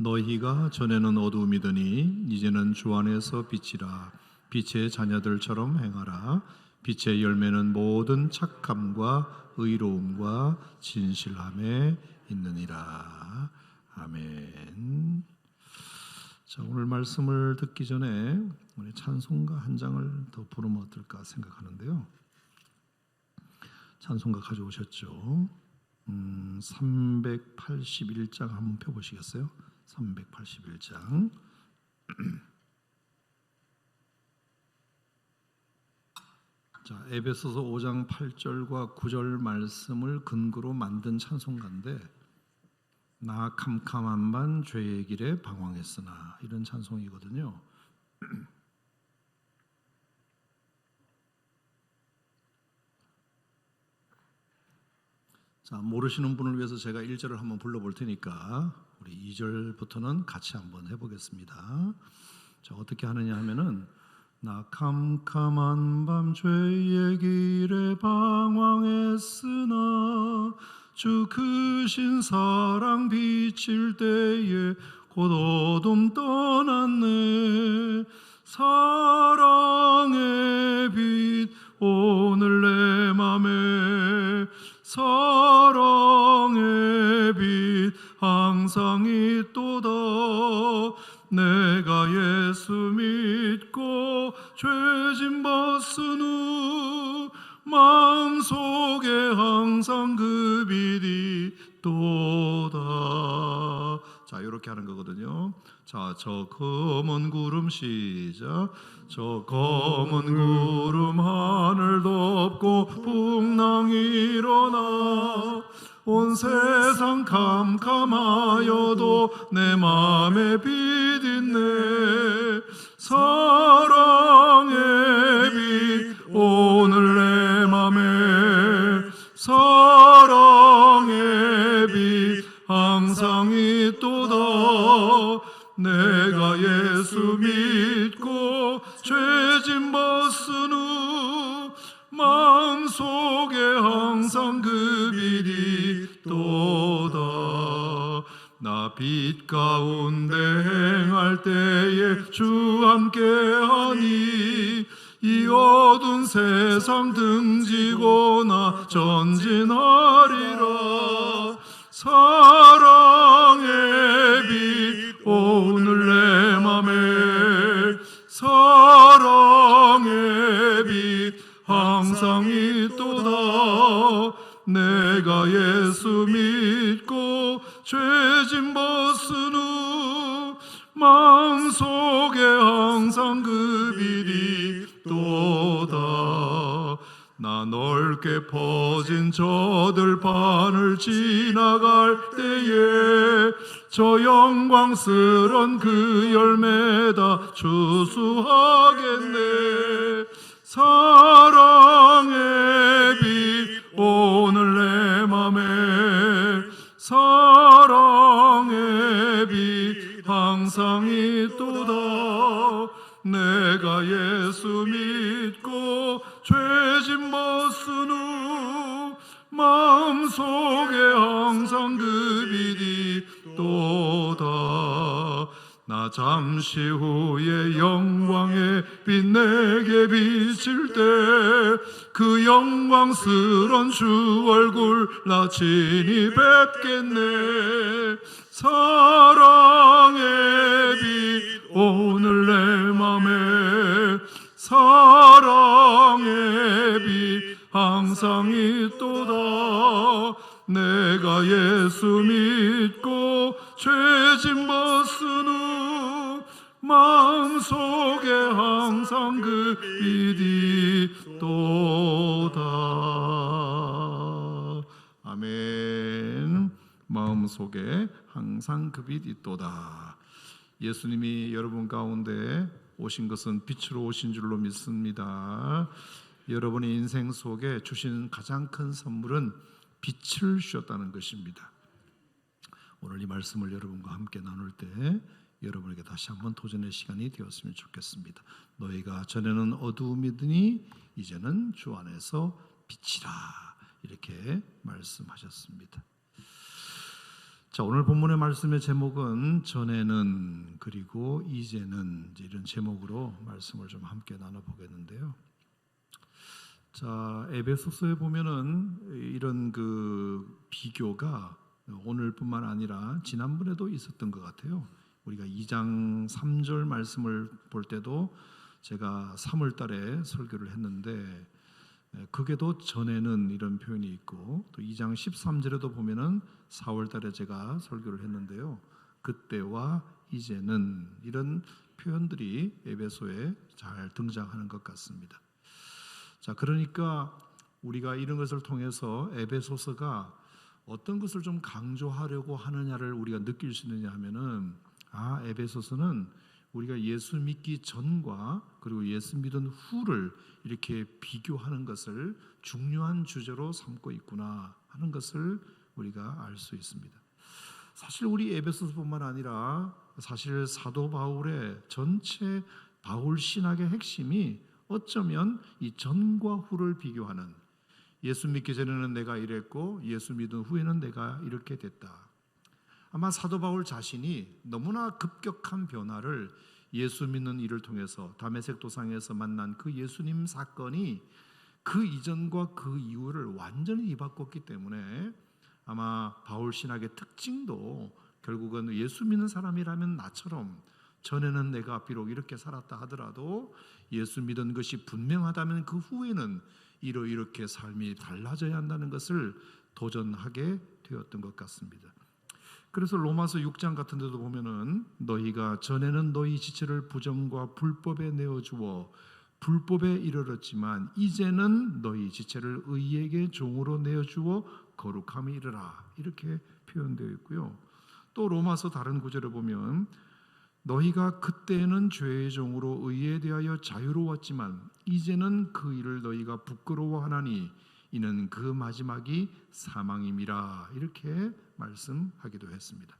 너희가 전에는 어두움이더니 이제는 주 안에서 빛이라. 빛의 자녀들처럼 행하라. 빛의 열매는 모든 착함과 의로움과 진실함에 있느니라. 아멘. 자, 오늘 말씀을 듣기 전에 우리 찬송가 한 장을 더 부르면 어떨까 생각하는데요. 찬송가 가져오셨죠? 381장 한번 펴보시겠어요? 381장. 자, 에베소서 5장 8절과 9절 말씀을 근거로 만든 찬송가인데, 나 캄캄한 밤 죄의 길에 방황했으나, 이런 찬송이거든요. 자, 모르시는 분을 위해서 제가 1절을 한번 불러볼 테니까 우리 2절부터는 같이 한번 해보겠습니다. 자, 어떻게 하느냐 하면은, 나 캄캄한 밤 죄의 길에 방황했으나 주 크신 사랑 비칠 때에 곧 어둠 떠났네. 사랑의 빛 오늘 내 맘에, 사랑의 빛 항상 있도다. 내가 예수 믿고 죄짐 벗은 후 마음속에 항상 그 빛이 있도다. 자, 이렇게 하는 거거든요. 자, 저 검은 구름 시작. 저 검은 구름 하늘 덮고 풍랑이 일어나 온 세상 캄캄하여도 내 맘에 빛 있네. 사랑의 빛 오늘 내 맘에, 사랑의 빛 항상 있도다. 내가 예수 믿고 죄짐 벗은 후 마음속에 항상 그 빛이 있도다. 나 빛 가운데 행할 때에 주 함께하니 이 어두운 세상 등지고 나 전진하리라. 사랑의 빛 오늘 내 맘에, 사랑의 빛 항상 있도다. 내가 예수 믿고 죄짐 벗은 후 마음속에 항상 그 빛이 있도다. 나 넓게 퍼진 저 들판을 지나갈 때에 저 영광스런 그 열매다 추수하겠네. 사랑의 빛 오늘 내 맘에, 사랑의 빛 항상 있도다. 내가 예수 믿고 죄짐 벗은 후 마음속에 항상 그 빛이 있도다. 나 잠시 후에 영광의 빛 내게 비칠 때 그 영광스런 주 얼굴 나 친히 뵙겠네. 사랑의 빛 오늘 내 맘에, 사랑의 빛 항상 있도다. 내가 예수 믿고 죄짐 벗은 후 마음속에 항상 그 빛이 있도다. 아멘. 마음속에 항상 그 빛이 있도다. 예수님이 여러분 가운데 오신 것은 빛으로 오신 줄로 믿습니다. 여러분의 인생 속에 주신 가장 큰 선물은 빛을 주셨다는 것입니다. 오늘 이 말씀을 여러분과 함께 나눌 때 여러분에게 다시 한번 도전의 시간이 되었으면 좋겠습니다. 너희가 전에는 어두움이더니 이제는 주 안에서 빛이라, 이렇게 말씀하셨습니다. 자, 오늘 본문의 말씀의 제목은 전에는 그리고 이제는 이런 제목으로 말씀을 좀 함께 나눠보겠는데요. 자, 에베소서에 보면은 이런 그 비교가 오늘뿐만 아니라 지난번에도 있었던 것 같아요. 우리가 2장 3절 말씀을 볼 때도 제가 3월 달에 설교를 했는데 그게도 전에는 이런 표현이 있고 또 2장 13절에도 보면은 4월 달에 제가 설교를 했는데요. 그때와 이제는 이런 표현들이 에베소에 잘 등장하는 것 같습니다. 자, 그러니까 우리가 이런 것을 통해서 에베소서가 어떤 것을 좀 강조하려고 하느냐를 우리가 느낄 수 있느냐 하면은 에베소서는 우리가 예수 믿기 전과 그리고 예수 믿은 후를 이렇게 비교하는 것을 중요한 주제로 삼고 있구나 하는 것을 우리가 알 수 있습니다. 사실 우리 에베소서뿐만 아니라 사실 사도 바울의 전체 바울 신학의 핵심이 어쩌면 이 전과 후를 비교하는, 예수 믿기 전에는 내가 이랬고 예수 믿은 후에는 내가 이렇게 됐다. 아마 사도 바울 자신이 너무나 급격한 변화를 예수 믿는 일을 통해서 다메섹 도상에서 만난 그 예수님 사건이 그 이전과 그 이후를 완전히 뒤바꿨기 때문에 아마 바울 신학의 특징도 결국은 예수 믿는 사람이라면 나처럼 전에는 내가 비록 이렇게 살았다 하더라도 예수 믿은 것이 분명하다면 그 후에는 이렇게 삶이 달라져야 한다는 것을 도전하게 되었던 것 같습니다. 그래서 로마서 6장 같은 데도 보면은 너희가 전에는 너희 지체를 부정과 불법에 내어주어 불법에 이르렀지만 이제는 너희 지체를 의에게 종으로 내어주어 거룩함에 이르라, 이렇게 표현되어 있고요. 또 로마서 다른 구절에 보면 너희가 그때는 죄의 종으로 의에 대하여 자유로웠지만 이제는 그 일을 너희가 부끄러워하나니 이는 그 마지막이 사망임이라, 이렇게 말씀하기도 했습니다.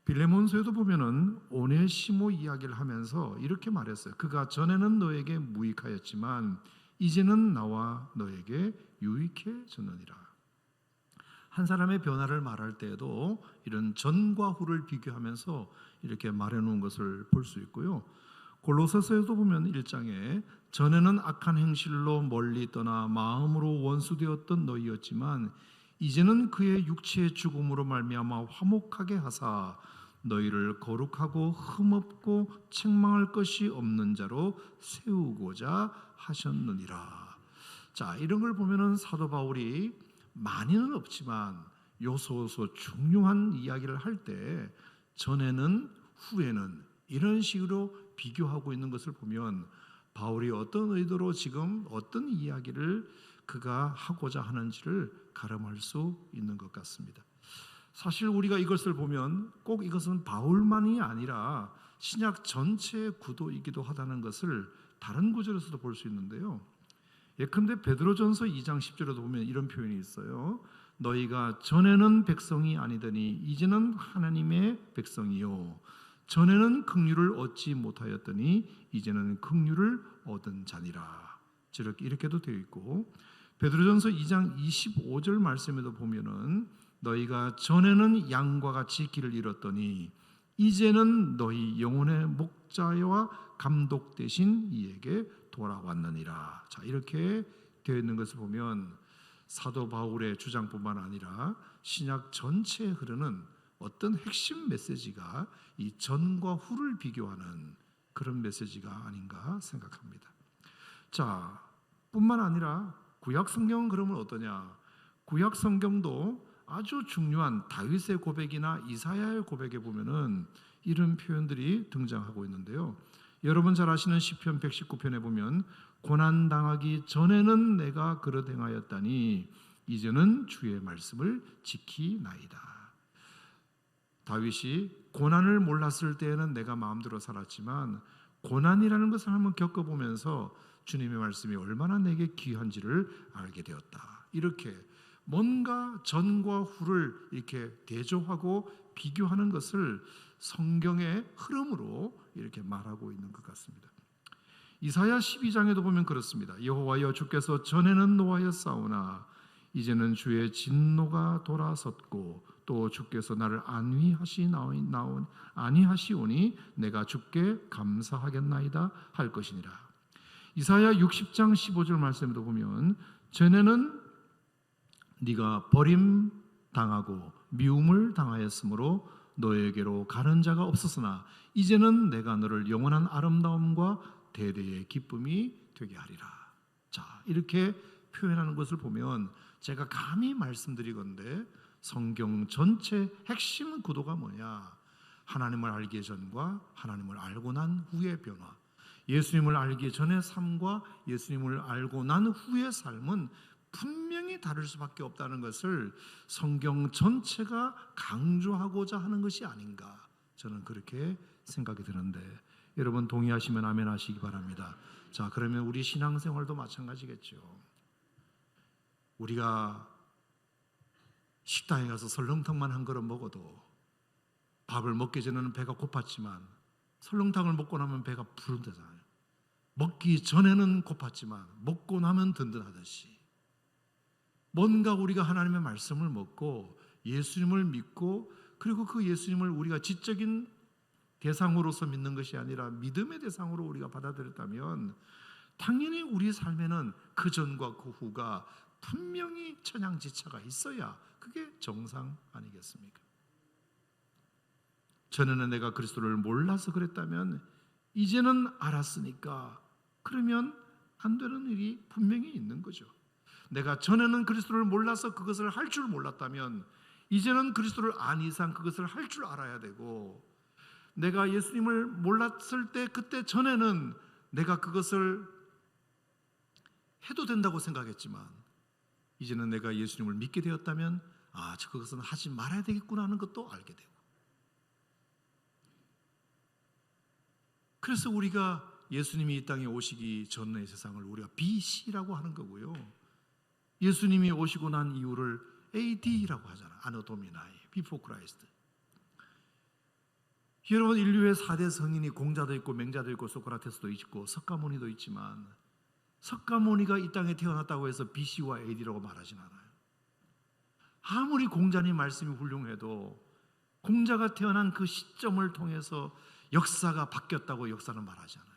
빌레몬서에도 보면은 오네시모 이야기를 하면서 이렇게 말했어요. 그가 전에는 너에게 무익하였지만 이제는 나와 너에게 유익해졌느니라. 한 사람의 변화를 말할 때에도 이런 전과 후를 비교하면서 이렇게 말해놓은 것을 볼 수 있고요. 골로새서에도 보면 1장에 전에는 악한 행실로 멀리 떠나 마음으로 원수되었던 너희였지만 이제는 그의 육체의 죽음으로 말미암아 화목하게 하사 너희를 거룩하고 흠없고 책망할 것이 없는 자로 세우고자 하셨느니라. 자, 이런 걸 보면은 사도 바울이 많이는 없지만 요소요소 중요한 이야기를 할 때 전에는 후에는 이런 식으로 비교하고 있는 것을 보면 바울이 어떤 의도로 지금 어떤 이야기를 그가 하고자 하는지를 가늠할 수 있는 것 같습니다. 사실 우리가 이것을 보면 꼭 이것은 바울만이 아니라 신약 전체의 구도이기도 하다는 것을 다른 구절에서도 볼 수 있는데요. 예컨대 베드로전서 2장 10절에도 보면 이런 표현이 있어요. 너희가 전에는 백성이 아니더니 이제는 하나님의 백성이요 전에는 긍휼을 얻지 못하였더니 이제는 긍휼을 얻은 자니라. 이렇게도 되어 있고 베드로전서 2장 25절 말씀에도 보면은 너희가 전에는 양과 같이 길을 잃었더니 이제는 너희 영혼의 목자와 감독 되신 이에게 돌아왔느니라. 자, 이렇게 되어 있는 것을 보면 사도 바울의 주장뿐만 아니라 신약 전체에 흐르는 어떤 핵심 메시지가 이 전과 후를 비교하는 그런 메시지가 아닌가 생각합니다. 자, 뿐만 아니라 구약 성경은 그러면 어떠냐? 구약 성경도 아주 중요한 다윗의 고백이나 이사야의 고백에 보면은 이런 표현들이 등장하고 있는데요. 여러분 잘 아시는 시편 119편에 보면 고난 당하기 전에는 내가 그릇 행하였다니 이제는 주의 말씀을 지키나이다. 다윗이 고난을 몰랐을 때에는 내가 마음대로 살았지만 고난이라는 것을 한번 겪어보면서 주님의 말씀이 얼마나 내게 귀한지를 알게 되었다. 이렇게 뭔가 전과 후를 이렇게 대조하고 비교하는 것을 성경의 흐름으로 이렇게 말하고 있는 것 같습니다. 이사야 12장에도 보면 그렇습니다. 여호와여 주께서 전에는 노하였사오나 이제는 주의 진노가 돌아섰고 또 주께서 나를 안위하시오니 내가 주께 감사하겠나이다 할 것이니라. 이사야 60장 15절 말씀에도 보면 전에는 네가 버림당하고 미움을 당하였으므로 너에게로 가는 자가 없었으나 이제는 내가 너를 영원한 아름다움과 대대의 기쁨이 되게 하리라. 자, 이렇게 표현하는 것을 보면 제가 감히 말씀드리건대 성경 전체 핵심 구도가 뭐냐? 하나님을 알기 전과 하나님을 알고 난 후의 변화. 예수님을 알기 전의 삶과 예수님을 알고 난 후의 삶은 분명히 다를 수밖에 없다는 것을 성경 전체가 강조하고자 하는 것이 아닌가, 저는 그렇게 생각이 드는데, 여러분 동의하시면 아멘 하시기 바랍니다. 자, 그러면 우리 신앙생활도 마찬가지겠죠. 우리가 식당에 가서 설렁탕만 한 그릇 먹어도 밥을 먹기 전에는 배가 고팠지만 설렁탕을 먹고 나면 배가 부른다잖아요. 먹기 전에는 고팠지만 먹고 나면 든든하듯이 뭔가 우리가 하나님의 말씀을 먹고 예수님을 믿고, 그리고 그 예수님을 우리가 지적인 대상으로서 믿는 것이 아니라 믿음의 대상으로 우리가 받아들였다면 당연히 우리 삶에는 그 전과 그 후가 분명히 천양지차가 있어야 그게 정상 아니겠습니까? 전에는 내가 그리스도를 몰라서 그랬다면 이제는 알았으니까 그러면 안 되는 일이 분명히 있는 거죠. 내가 전에는 그리스도를 몰라서 그것을 할 줄 몰랐다면 이제는 그리스도를 안 이상 그것을 할 줄 알아야 되고, 내가 예수님을 몰랐을 때 그때 전에는 내가 그것을 해도 된다고 생각했지만 이제는 내가 예수님을 믿게 되었다면 그것은 하지 말아야 되겠구나 하는 것도 알게 되고, 그래서 우리가 예수님이 이 땅에 오시기 전의 세상을 우리가 BC라고 하는 거고요, 예수님이 오시고 난 이유를 AD라고 하잖아요. 아노 도미나이, Before Christ. 여러분, 인류의 4대 성인이 공자도 있고 맹자도 있고 소크라테스도 있고 석가모니도 있지만 석가모니가 이 땅에 태어났다고 해서 BC와 AD라고 말하진 않아요. 아무리 공자님 말씀이 훌륭해도 공자가 태어난 그 시점을 통해서 역사가 바뀌었다고 역사는 말하지 않아요.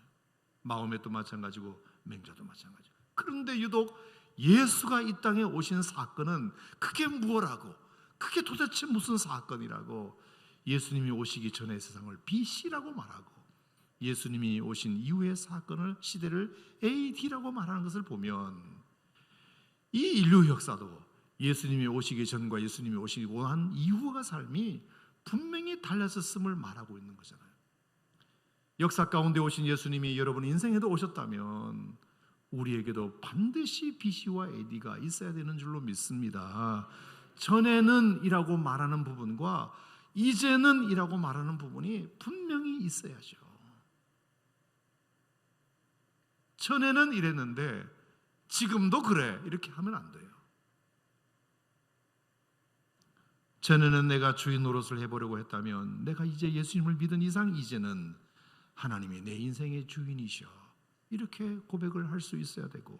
마호메도 마찬가지고 맹자도 마찬가지고. 그런데 유독 예수가 이 땅에 오신 사건은 그게 무엇이라고, 그게 도대체 무슨 사건이라고 예수님이 오시기 전의 세상을 BC라고 말하고 예수님이 오신 이후의 사건을, 시대를 AD라고 말하는 것을 보면 이 인류 역사도 예수님이 오시기 전과 예수님이 오시고 난 이후의 삶이 분명히 달라졌음을 말하고 있는 거잖아요. 역사 가운데 오신 예수님이 여러분 인생에도 오셨다면 우리에게도 반드시 BC와 AD가 있어야 되는 줄로 믿습니다. 전에는 이라고 말하는 부분과 이제는 이라고 말하는 부분이 분명히 있어야죠. 전에는 이랬는데 지금도 그래 이렇게 하면 안 돼요. 전에는 내가 주인 노릇을 해보려고 했다면 내가 이제 예수님을 믿은 이상 이제는 하나님이 내 인생의 주인이셔 이렇게 고백을 할 수 있어야 되고,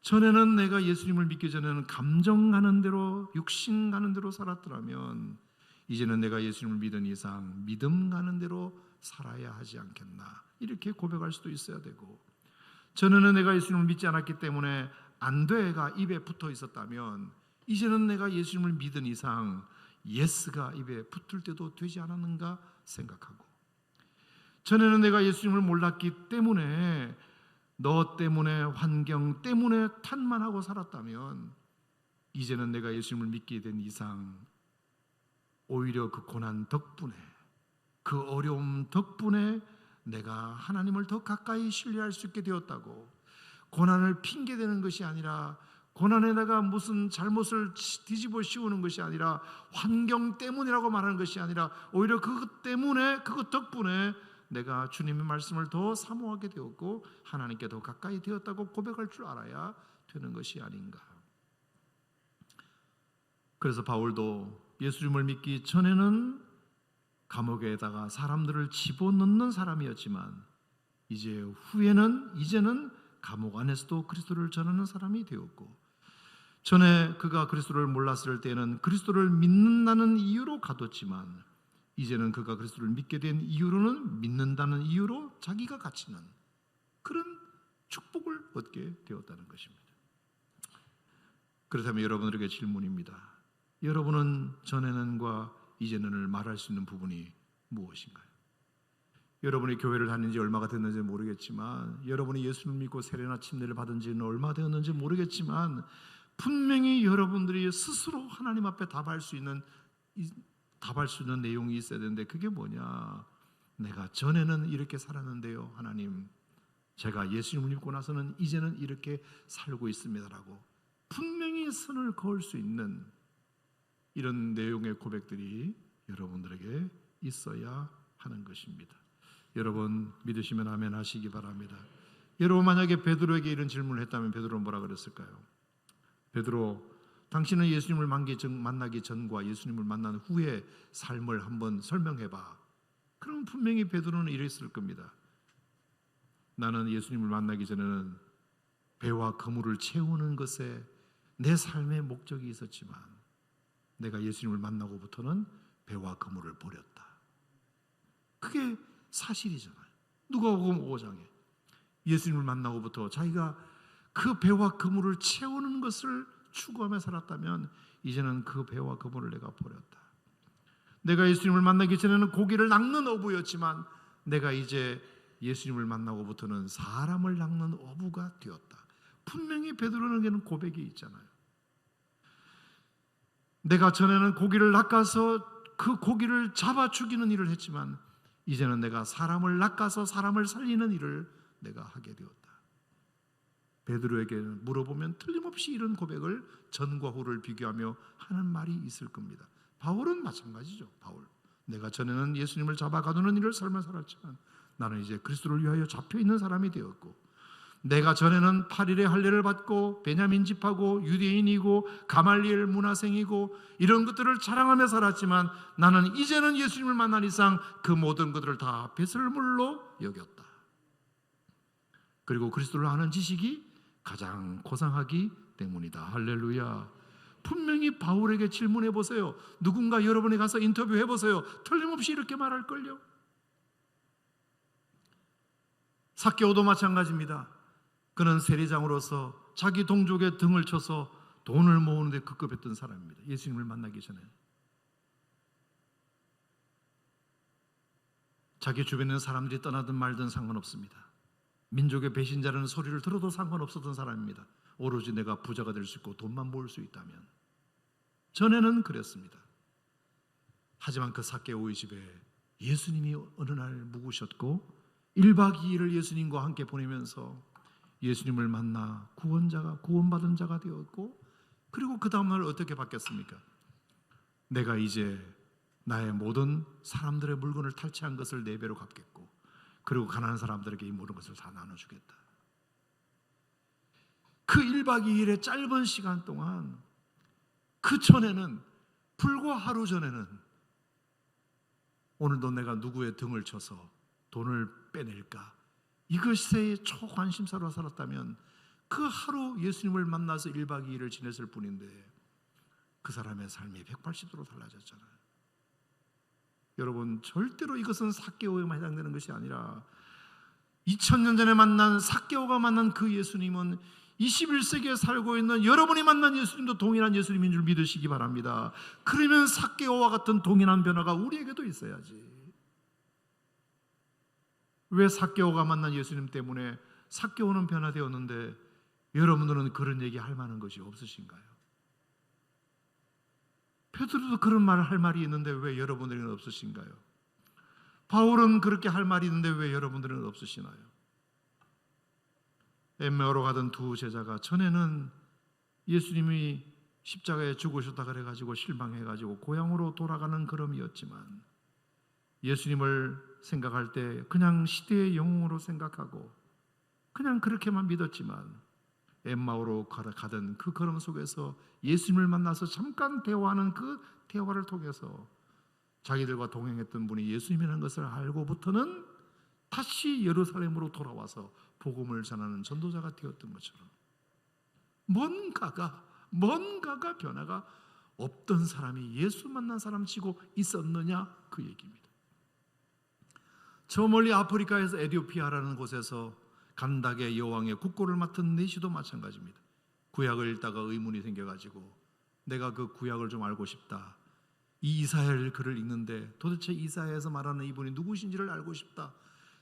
전에는 내가 예수님을 믿기 전에는 감정 가는 대로 육신 가는 대로 살았더라면 이제는 내가 예수님을 믿은 이상 믿음 가는 대로 살아야 하지 않겠나 이렇게 고백할 수도 있어야 되고, 전에는 내가 예수님을 믿지 않았기 때문에 안 돼가 입에 붙어 있었다면 이제는 내가 예수님을 믿은 이상 예스가 입에 붙을 때도 되지 않았는가 생각하고, 전에는 내가 예수님을 몰랐기 때문에 너 때문에 환경 때문에 탓만 살았다면 이제는 내가 예수님을 믿게 된 이상 오히려 그 고난 덕분에, 그 어려움 덕분에 내가 하나님을 더 가까이 신뢰할 수 있게 되었다고, 고난을 핑계대는 것이 아니라, 고난에다가 무슨 잘못을 뒤집어 씌우는 것이 아니라, 환경 때문이라고 말하는 것이 아니라 오히려 그것 때문에, 그것 덕분에 내가 주님의 말씀을 더 사모하게 되었고 하나님께 더 가까이 되었다고 고백할 줄 알아야 되는 것이 아닌가. 그래서 바울도 예수님을 믿기 전에는 감옥에다가 사람들을 집어넣는 사람이었지만 이제는 감옥 안에서도 그리스도를 전하는 사람이 되었고, 전에 그가 그리스도를 몰랐을 때는 그리스도를 믿는다는 이유로 가뒀지만 이제는 그가 그리스도를 믿게 된 이유로는 믿는다는 이유로 자기가 갇히는 그런 축복을 얻게 되었다는 것입니다. 그렇다면 여러분들에게 질문입니다. 여러분은 전에는과 이제는을 말할 수 있는 부분이 무엇인가요? 여러분이 교회를 다닌 지 얼마가 됐는지 모르겠지만, 여러분이 예수를 믿고 세례나 침례를 받은 지는 얼마 되었는지 모르겠지만, 분명히 여러분들이 스스로 하나님 앞에 답할 수 있는 내용이 있어야 되는데, 그게 뭐냐? 내가 전에는 이렇게 살았는데요, 하나님, 제가 예수님을 믿고 나서는 이제는 이렇게 살고 있습니다라고 분명히 선을 그을 수 있는 이런 내용의 고백들이 여러분들에게 있어야 하는 것입니다. 여러분 믿으시면 아멘 하시기 바랍니다. 여러분 만약에 베드로에게 이런 질문을 했다면 베드로는 뭐라 그랬을까요? 베드로, 당신은 예수님을 만나기 전과 예수님을 만난 후의 삶을 한번 설명해봐. 그럼 분명히 베드로는 이랬을 겁니다. 나는 예수님을 만나기 전에는 배와 그물을 채우는 것에 내 삶의 목적이 있었지만 내가 예수님을 만나고부터는 배와 그물을 버렸다. 그게 사실이잖아요. 누가복음 5장에 예수님을 만나고부터 자기가 그 배와 그물을 채우는 것을 추구하며 살았다면 이제는 그 배와 그물을 내가 버렸다. 내가 예수님을 만나기 전에는 고기를 낚는 어부였지만 내가 이제 예수님을 만나고부터는 사람을 낚는 어부가 되었다. 분명히 베드로에게는 고백이 있잖아요. 내가 전에는 고기를 낚아서 그 고기를 잡아 죽이는 일을 했지만 이제는 내가 사람을 낚아서 사람을 살리는 일을 내가 하게 되었다. 베드로에게 물어보면 틀림없이 이런 고백을 전과 후를 비교하며 하는 말이 있을 겁니다. 바울은 마찬가지죠. 바울, 내가 전에는 예수님을 잡아 가두는 일을 삶을 살았지만 나는 이제 그리스도를 위하여 잡혀있는 사람이 되었고, 내가 전에는 8일의 할례를 받고 베냐민 집하고 유대인이고 가말리엘 문화생이고 이런 것들을 자랑하며 살았지만 나는 이제는 예수님을 만난 이상 그 모든 것들을 다 배설물로 여겼다. 그리고 그리스도를 아는 지식이 가장 고상하기 때문이다. 할렐루야. 분명히 바울에게 질문해 보세요. 누군가 여러분이 가서 인터뷰해 보세요. 틀림없이 이렇게 말할걸요. 삭개오도 마찬가지입니다. 그는 세리장으로서 자기 동족의 등을 쳐서 돈을 모으는 데 급급했던 사람입니다. 예수님을 만나기 전에. 자기 주변에 있는 사람들이 떠나든 말든 상관없습니다. 민족의 배신자라는 소리를 들어도 상관없었던 사람입니다. 오로지 내가 부자가 될 수 있고 돈만 모을 수 있다면. 전에는 그랬습니다. 하지만 그 삭개오의 집에 예수님이 어느 날 묵으셨고 1박 2일을 예수님과 함께 보내면서 예수님을 만나 구원받은 자가 되었고, 그리고 그 다음날 어떻게 바뀌었습니까? 내가 이제 나의 모든 사람들의 물건을 탈취한 것을 4배로 갚겠고, 그리고 가난한 사람들에게 이 모든 것을 다 나눠주겠다. 그 1박 2일의 짧은 시간 동안, 그 전에는, 불과 하루 전에는 오늘도 내가 누구의 등을 쳐서 돈을 빼낼까, 이것에 초관심사로 살았다면 그 하루 예수님을 만나서 1박 2일을 지냈을 뿐인데 그 사람의 삶이 180도로 달라졌잖아요. 여러분, 절대로 이것은 삭개오에만 해당되는 것이 아니라 2000년 전에 만난 삭개오가 만난 그 예수님은 21세기에 살고 있는 여러분이 만난 예수님도 동일한 예수님인 줄 믿으시기 바랍니다. 그러면 삭개오와 같은 동일한 변화가 우리에게도 있어야지. 왜 삭개오가 만난 예수님 때문에 삭개오는 변화되었는데 여러분들은 그런 얘기 할 만한 것이 없으신가요? 베드로도 그런 말을 할 말이 있는데 왜 여러분들은 없으신가요? 바울은 그렇게 할 말이 있는데 왜 여러분들은 없으시나요? 엠마오로 가던 두 제자가 전에는 예수님이 십자가에 죽으셨다 그래가지고 실망해가지고 고향으로 돌아가는 걸음이었지만 예수님을 생각할 때 그냥 시대의 영웅으로 생각하고 그냥 그렇게만 믿었지만 엠마오로 가던 그 걸음 속에서 예수님을 만나서 잠깐 대화하는 그 대화를 통해서 자기들과 동행했던 분이 예수님이라는 것을 알고부터는 다시 예루살렘으로 돌아와서 복음을 전하는 전도자가 되었던 것처럼 뭔가가 뭔가가 변화가 없던 사람이 예수 만난 사람 치고 있었느냐, 그 얘기입니다. 저 멀리 아프리카에서 에티오피아라는 곳에서 간닥의 여왕의 국고를 맡은 내시도 마찬가지입니다. 구약을 읽다가 의문이 생겨가지고 내가 그 구약을 좀 알고 싶다. 이 이사야를 글을 읽는데 도대체 이사야에서 말하는 이분이 누구신지를 알고 싶다.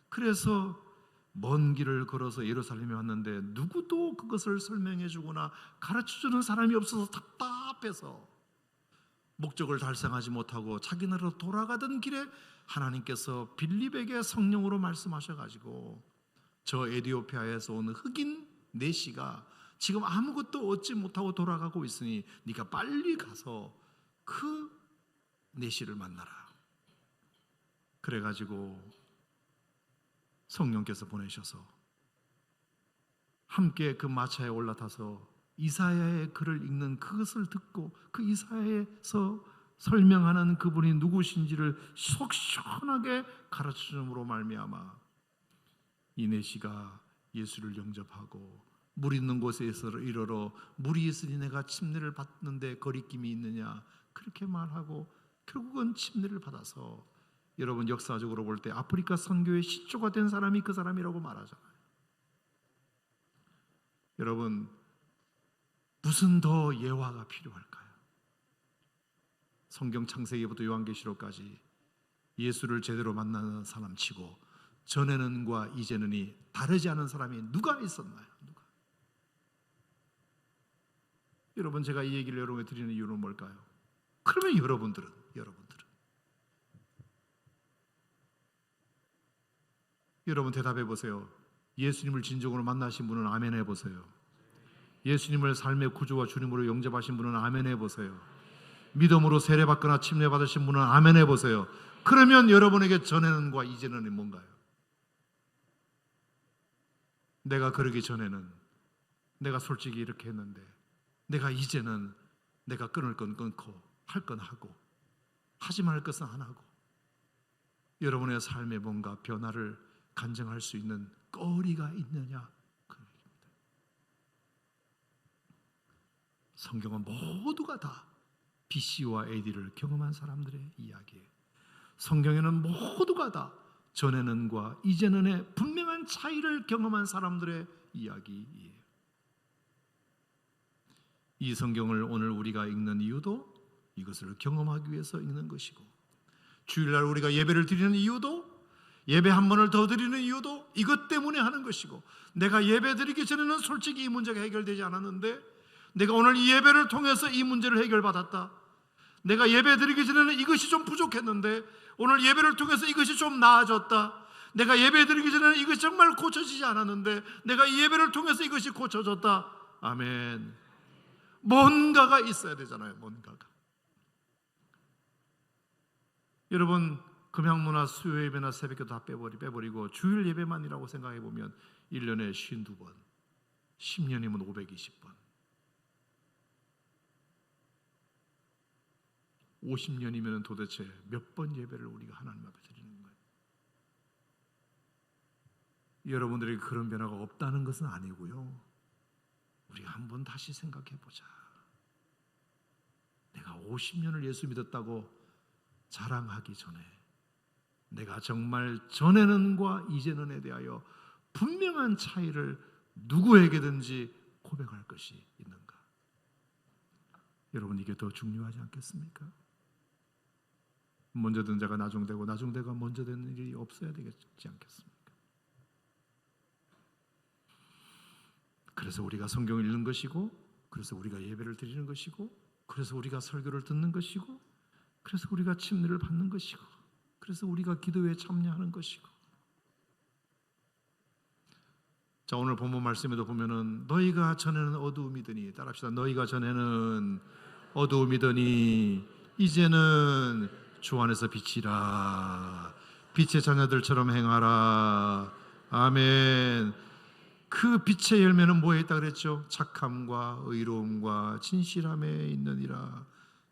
그래서 먼 길을 걸어서 예루살렘에 왔는데 누구도 그것을 설명해 주거나 가르쳐 주는 사람이 없어서 답답해서 목적을 달성하지 못하고 자기 나라로 돌아가던 길에 하나님께서 빌립에게 성령으로 말씀하셔가지고 저 에티오피아에서 온 흑인 내시가 지금 아무것도 얻지 못하고 돌아가고 있으니 네가 빨리 가서 그 내시를 만나라. 그래가지고 성령께서 보내셔서 함께 그 마차에 올라타서 이사야의 글을 읽는 그것을 듣고 그 이사야에서 설명하는 그분이 누구신지를 속 시원하게 가르쳐줌으로 말미암아 이 내시가 예수를 영접하고 물 있는 곳에서 이르러 물이 있으니 내가 침례를 받는데 거리낌이 있느냐 그렇게 말하고 결국은 침례를 받아서 여러분 역사적으로 볼 때 아프리카 선교의 시초가 된 사람이 그 사람이라고 말하잖아요. 여러분 무슨 더 예화가 필요할까요? 성경 창세기부터 요한계시록까지 예수를 제대로 만나는 사람 치고 전에는과 이제는이 다르지 않은 사람이 누가 있었나요? 누가? 여러분 제가 이 얘기를 여러분에게 드리는 이유는 뭘까요? 그러면 여러분들은 여러분 대답해 보세요. 예수님을 진정으로 만나신 분은 아멘 해보세요. 예수님을 삶의 구주와 주님으로 영접하신 분은 아멘 해보세요. 믿음으로 세례받거나 침례받으신 분은 아멘 해보세요. 그러면 여러분에게 전에는과 이제는이 뭔가요? 내가 그러기 전에는 내가 솔직히 이렇게 했는데 내가 이제는 내가 끊을 건 끊고 할 건 하고 하지 말 것은 안 하고 여러분의 삶에 뭔가 변화를 간증할 수 있는 거리가 있느냐 그 얘기입니다. 성경은 모두가 다 BC와 AD를 경험한 사람들의 이야기예요. 성경에는 모두가 다 전에는과 이제는의 분명한 차이를 경험한 사람들의 이야기예요. 이 성경을 오늘 우리가 읽는 이유도 이것을 경험하기 위해서 읽는 것이고 주일날 우리가 예배를 드리는 이유도 예배 한 번을 더 드리는 이유도 이것 때문에 하는 것이고 내가 예배 드리기 전에는 솔직히 이 문제가 해결되지 않았는데 내가 오늘 이 예배를 통해서 이 문제를 해결받았다. 내가 예배 드리기 전에는 이것이 좀 부족했는데 오늘 예배를 통해서 이것이 좀 나아졌다. 내가 예배 드리기 전에는 이것이 정말 고쳐지지 않았는데 내가 이 예배를 통해서 이것이 고쳐졌다. 아멘. 뭔가가 있어야 되잖아요. 뭔가가. 여러분 금양문화 수요 예배나 새벽기도 다 빼버리고 주일 예배만이라고 생각해 보면 1년에 52번 10년이면 520번 50년이면 도대체 몇 번 예배를 우리가 하나님 앞에 드리는 거예요? 여러분들에게 그런 변화가 없다는 것은 아니고요. 우리가 한번 다시 생각해 보자. 내가 50년을 예수 믿었다고 자랑하기 전에 내가 정말 전에는과 이제는에 대하여 분명한 차이를 누구에게든지 고백할 것이 있는가? 여러분 이게 더 중요하지 않겠습니까? 먼저 된 자가 나중되고 나중되가 먼저 되는 일이 없어야 되지 않겠습니까? 그래서 우리가 성경을 읽는 것이고 그래서 우리가 예배를 드리는 것이고 그래서 우리가 설교를 듣는 것이고 그래서 우리가 침례를 받는 것이고 그래서 우리가 기도에 참여하는 것이고 자 오늘 본문 말씀에도 보면은 너희가 전에는 어두움이더니 따라합시다. 너희가 전에는 어두움이더니 이제는 주 안에서 빛이라 빛의 자녀들처럼 행하라. 아멘. 그 빛의 열매는 뭐에 있다 그랬죠? 착함과 의로움과 진실함에 있느니라.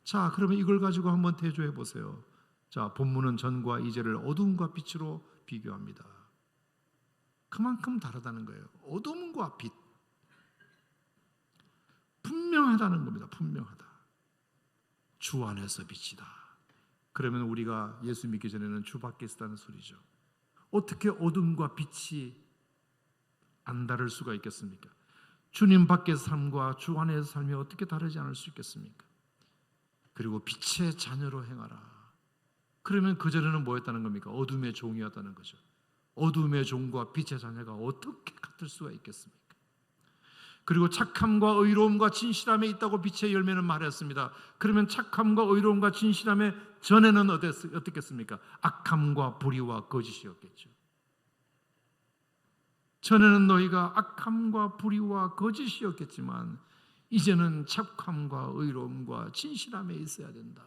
자 그러면 이걸 가지고 한번 대조해 보세요. 자 본문은 전과 이제를 어두움과 빛으로 비교합니다. 그만큼 다르다는 거예요. 어둠과 빛. 분명하다는 겁니다. 분명하다. 주 안에서 빛이다. 그러면 우리가 예수 믿기 전에는 주 밖에 있었다는 소리죠. 어떻게 어둠과 빛이 안 다를 수가 있겠습니까? 주님 밖의 삶과 주 안에서 삶이 어떻게 다르지 않을 수 있겠습니까? 그리고 빛의 자녀로 행하라. 그러면 그전에는 뭐였다는 겁니까? 어둠의 종이었다는 거죠. 어둠의 종과 빛의 자녀가 어떻게 같을 수가 있겠습니까? 그리고 착함과 의로움과 진실함에 있다고 빛의 열매는 말했습니다. 그러면 착함과 의로움과 진실함의 전에는 어떻겠습니까? 악함과 불의와 거짓이었겠죠. 전에는 너희가 악함과 불의와 거짓이었겠지만 이제는 착함과 의로움과 진실함에 있어야 된다.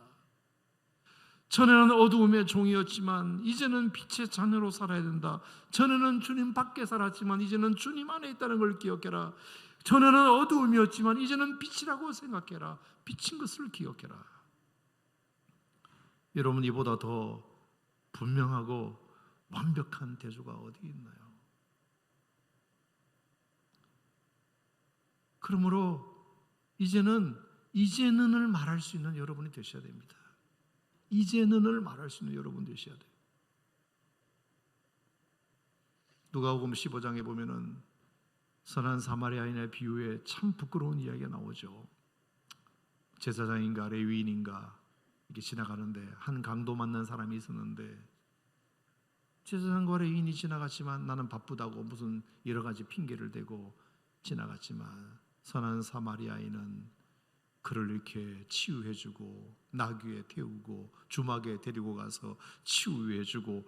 전에는 어두움의 종이었지만 이제는 빛의 자녀로 살아야 된다. 전에는 주님 밖에 살았지만 이제는 주님 안에 있다는 걸 기억해라. 전에는 어두움이었지만 이제는 빛이라고 생각해라. 빛인 것을 기억해라. 여러분, 이보다 더 분명하고 완벽한 대조가 어디 있나요? 그러므로 이제는을 말할 수 있는 여러분이 되셔야 됩니다. 이제는을 말할 수 있는 여러분 되셔야 돼요. 누가복음 15장에 보면은 선한 사마리아인의 비유에 참 부끄러운 이야기가 나오죠. 제사장인가 레위인인가 이렇게 지나가는데 한 강도 만난 사람이 있었는데 제사장과 레위인이 지나갔지만 나는 바쁘다고 무슨 여러 가지 핑계를 대고 지나갔지만 선한 사마리아인은 그를 이렇게 치유해주고 나귀에 태우고 주막에 데리고 가서 치유해주고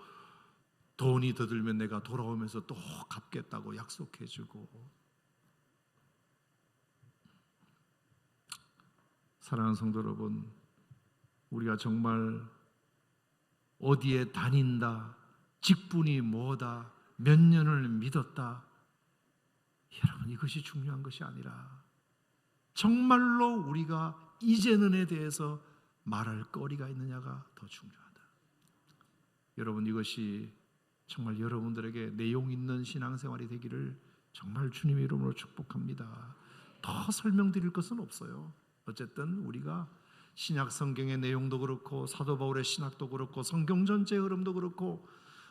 돈이 더 들면 내가 돌아오면서 또 갚겠다고 약속해주고. 사랑하는 성도 여러분, 우리가 정말 어디에 다닌다, 직분이 뭐다, 몇 년을 믿었다, 여러분 이것이 중요한 것이 아니라 정말로 우리가 이제는에 대해서 말할 거리가 있느냐가 더 중요하다. 여러분, 이것이 정말 여러분들에게 내용 있는 신앙생활이 되기를 정말 주님의 이름으로 축복합니다. 더 설명드릴 것은 없어요. 어쨌든 우리가 신약 성경의 내용도 그렇고 사도 바울의 신학도 그렇고 성경 전체의 흐름도 그렇고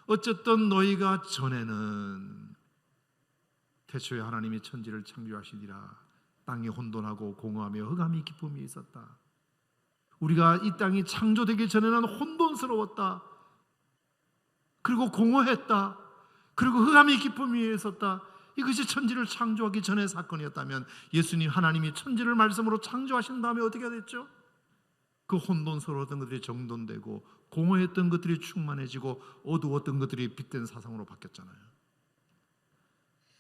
어쨌든 너희가 전에는 태초에 하나님이 천지를 창조하시니라 땅이 혼돈하고 공허하며 흑암이 기쁨이 있었다. 우리가 이 땅이 창조되기 전에는 혼돈스러웠다. 그리고 공허했다. 그리고 흑암이 기쁨 위에 있었다. 이것이 천지를 창조하기 전의 사건이었다면 예수님 하나님이 천지를 말씀으로 창조하신 다음에 어떻게 됐죠? 그 혼돈스러웠던 것들이 정돈되고 공허했던 것들이 충만해지고 어두웠던 것들이 빛된 사상으로 바뀌었잖아요.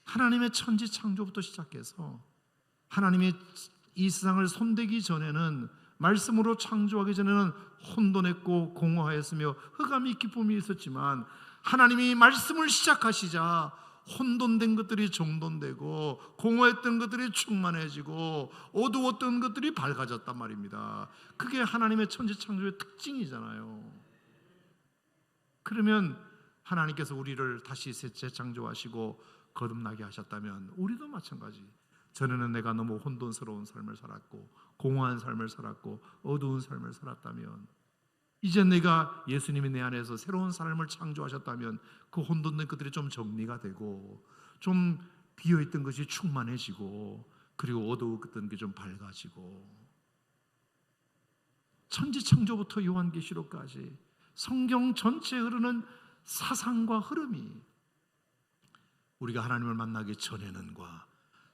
하나님의 천지 창조부터 시작해서 하나님이 이 세상을 손대기 전에는 말씀으로 창조하기 전에는 혼돈했고 공허하였으며 흑암이 기쁨이 있었지만 하나님이 말씀을 시작하시자 혼돈된 것들이 정돈되고 공허했던 것들이 충만해지고 어두웠던 것들이 밝아졌단 말입니다. 그게 하나님의 천지 창조의 특징이잖아요. 그러면 하나님께서 우리를 다시 재창조하시고 거듭나게 하셨다면 우리도 마찬가지. 전에는 내가 너무 혼돈스러운 삶을 살았고 공허한 삶을 살았고 어두운 삶을 살았다면 이제 내가 예수님이 내 안에서 새로운 삶을 창조하셨다면 그 혼돈된 것들이 좀 정리가 되고 좀 비어있던 것이 충만해지고 그리고 어두웠던 게 좀 밝아지고 천지창조부터 요한계시록까지 성경 전체에 흐르는 사상과 흐름이 우리가 하나님을 만나기 전에는과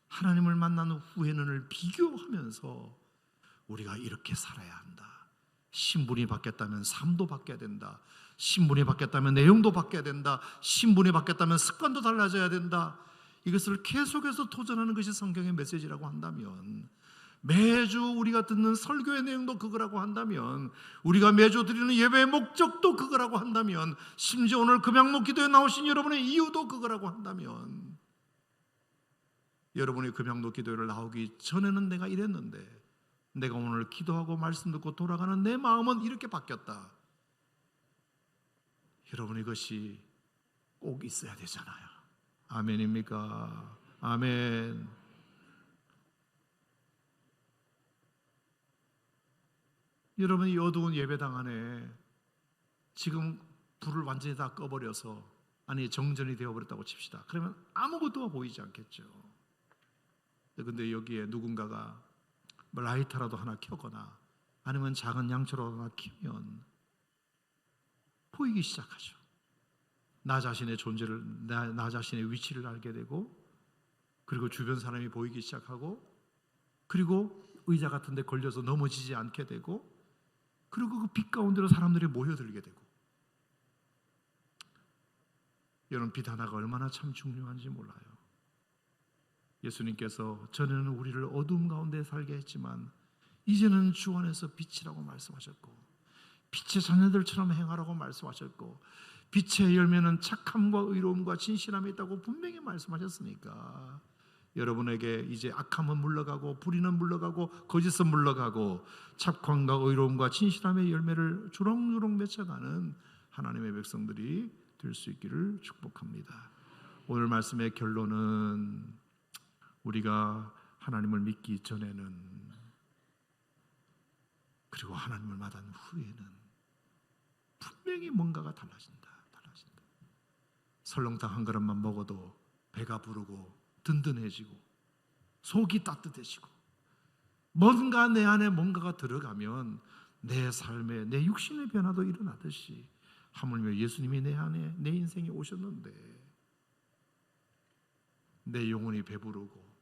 하나님을 만난 후에는을 비교하면서 우리가 이렇게 살아야 한다. 신분이 바뀌었다면 삶도 바뀌어야 된다. 신분이 바뀌었다면 내용도 바뀌어야 된다. 신분이 바뀌었다면 습관도 달라져야 된다. 이것을 계속해서 도전하는 것이 성경의 메시지라고 한다면 매주 우리가 듣는 설교의 내용도 그거라고 한다면 우리가 매주 드리는 예배의 목적도 그거라고 한다면 심지어 오늘 금양목 기도에 나오신 여러분의 이유도 그거라고 한다면 여러분이 금양목 기도를 나오기 전에는 내가 이랬는데 내가 오늘 기도하고 말씀 듣고 돌아가는 내 마음은 이렇게 바뀌었다. 여러분 이것이 꼭 있어야 되잖아요. 아멘입니까? 아멘. 여러분, 이 어두운 예배당 안에 지금 불을 완전히 다 꺼버려서 안에 정전이 되어버렸다고 칩시다. 그러면 아무것도 보이지 않겠죠. 근데 여기에 누군가가 라이터라도 하나 켜거나 아니면 작은 양초라도 하나 켜면 보이기 시작하죠. 나 자신의 존재를, 나 자신의 위치를 알게 되고, 그리고 주변 사람이 보이기 시작하고, 그리고 의자 같은 데 걸려서 넘어지지 않게 되고, 그리고 그 빛 가운데로 사람들이 모여들게 되고. 여러분, 빛 하나가 얼마나 참 중요한지 몰라요. 예수님께서 전에는 우리를 어둠 가운데 살게 했지만 이제는 주 안에서 빛이라고 말씀하셨고, 빛의 자녀들처럼 행하라고 말씀하셨고, 빛의 열매는 착함과 의로움과 진실함이 있다고 분명히 말씀하셨으니까 여러분에게 이제 악함은 물러가고 불의는 물러가고 거짓은 물러가고 착함과 의로움과 진실함의 열매를 주렁주렁 맺혀가는 하나님의 백성들이 될 수 있기를 축복합니다. 오늘 말씀의 결론은 우리가 하나님을 믿기 전에는, 그리고 하나님을 만난 후에는 분명히 뭔가가 달라진다. 설렁탕 한 그릇만 먹어도 배가 부르고 든든해지고 속이 따뜻해지고, 뭔가 내 안에 뭔가가 들어가면 내 삶에, 내 육신의 변화도 일어나듯이 하물며 예수님이 내 안에, 내 인생에 오셨는데 내 영혼이 배부르고,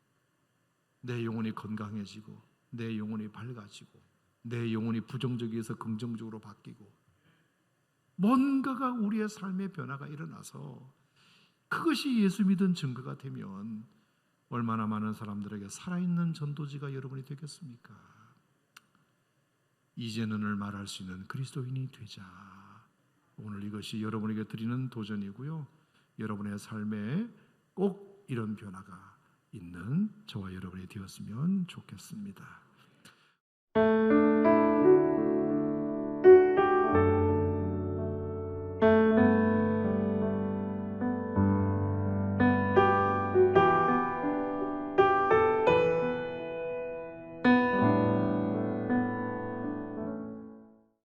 내 영혼이 건강해지고, 내 영혼이 밝아지고, 내 영혼이 부정적에서 긍정적으로 바뀌고, 뭔가가 우리의 삶의 변화가 일어나서 그것이 예수 믿은 증거가 되면 얼마나 많은 사람들에게 살아있는 전도지가 여러분이 되겠습니까? 이제는을 말할 수 있는 그리스도인이 되자. 오늘 이것이 여러분에게 드리는 도전이고요. 여러분의 삶에 꼭 이런 변화가 있는 저와 여러분이 되었으면 좋겠습니다.